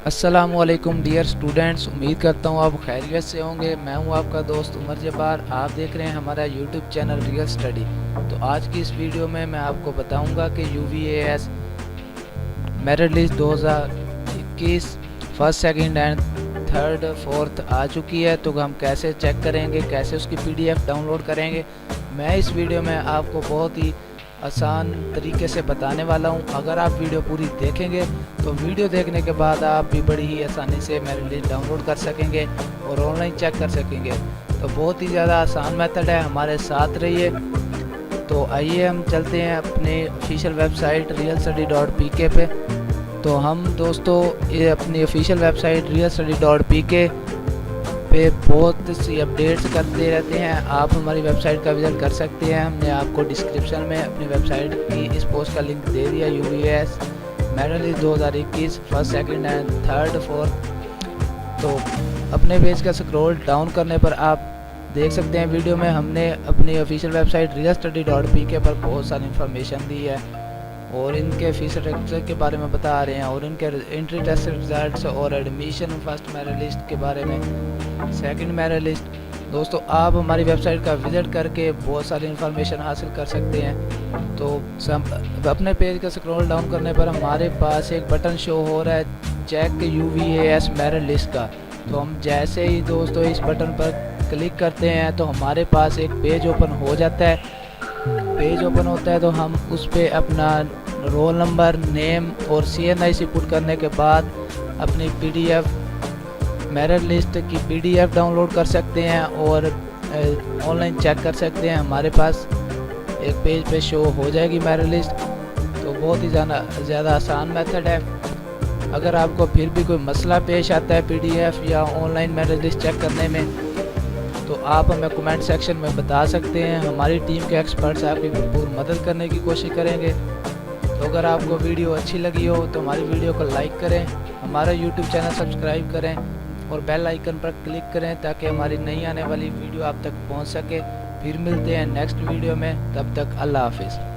अस्सलामुअलैकुम dear students, उम्मीद करता हूँ आप खैरियत से होंगे। मैं हूँ आपका दोस्त उमर जब्बार। आप देख रहे हैं हमारा यूट्यूब चैनल रियल स्टडी। तो आज की इस वीडियो में मैं आपको बताऊंगा कि UVAS merit list 2021 first second and third fourth आ चुकी है, तो हम कैसे चेक करेंगे, कैसे उसकी PDF डाउनलोड करेंगे। मैं इस वीडियो में आपको बहुत ही आसान तरीके से बताने वाला हूं। अगर आप वीडियो पूरी देखेंगे तो वीडियो देखने के बाद आप भी बड़ी ही आसानी से मेरिट लिस्ट डाउनलोड कर सकेंगे और ऑनलाइन चेक कर सकेंगे। तो बहुत ही ज़्यादा आसान मेथड है, हमारे साथ रहिए। तो आइए हम चलते हैं अपने ऑफिशियल वेबसाइट realstudy.pk पे। तो हम दोस्तों ये अपनी ऑफिशियल वेबसाइट realstudy.pk पे बहुत सी अपडेट्स करते रहते हैं। आप हमारी वेबसाइट का विजिट कर सकते हैं। हमने आपको डिस्क्रिप्शन में अपनी वेबसाइट की इस पोस्ट का लिंक दे दिया। UVAS merit list 2021 first second and third fourth. तो अपने पेज का स्क्रॉल डाउन करने पर आप देख सकते हैं वीडियो में हमने अपनी ऑफिशियल वेबसाइट realstudy.pk पर बहुत सारी इन्फॉर्मेशन दी है और इनके फीस स्ट्रक्चर के बारे में बता रहे हैं और इनके एंट्री टेस्ट रिजल्ट्स और एडमिशन फर्स्ट मेरिट लिस्ट के बारे में, सेकंड मेरिट लिस्ट। दोस्तों आप हमारी वेबसाइट का विजिट करके बहुत सारी इन्फॉर्मेशन हासिल कर सकते हैं। तो अपने पेज का स्क्रॉल डाउन करने पर हमारे पास एक बटन शो हो रहा है चेक UVAS मेरिट लिस्ट का। तो हम जैसे ही दोस्तों इस बटन पर क्लिक करते हैं तो हमारे पास एक पेज ओपन हो जाता है। पेज ओपन होता है तो हम उस पर अपना रोल नंबर, नेम और CNIC पुट करने के बाद अपनी PDF मेरिट लिस्ट की PDF डाउनलोड कर सकते हैं और ऑनलाइन चेक कर सकते हैं। हमारे पास एक पेज पे शो हो जाएगी मेरिट लिस्ट। तो बहुत ही ज़्यादा आसान मेथड है। अगर आपको फिर भी कोई मसला पेश आता है PDF या ऑनलाइन मेरिट लिस्ट चेक करने में तो आप हमें कमेंट सेक्शन में बता सकते हैं। हमारी टीम के एक्सपर्ट्स आपकी भरपूर मदद करने की कोशिश करेंगे। तो अगर आपको वीडियो अच्छी लगी हो तो हमारी वीडियो को लाइक करें, हमारा यूट्यूब चैनल सब्सक्राइब करें और बेल आइकन पर क्लिक करें ताकि हमारी नई आने वाली वीडियो आप तक पहुंच सके। फिर मिलते हैं नेक्स्ट वीडियो में, तब तक अल्लाह हाफिज़।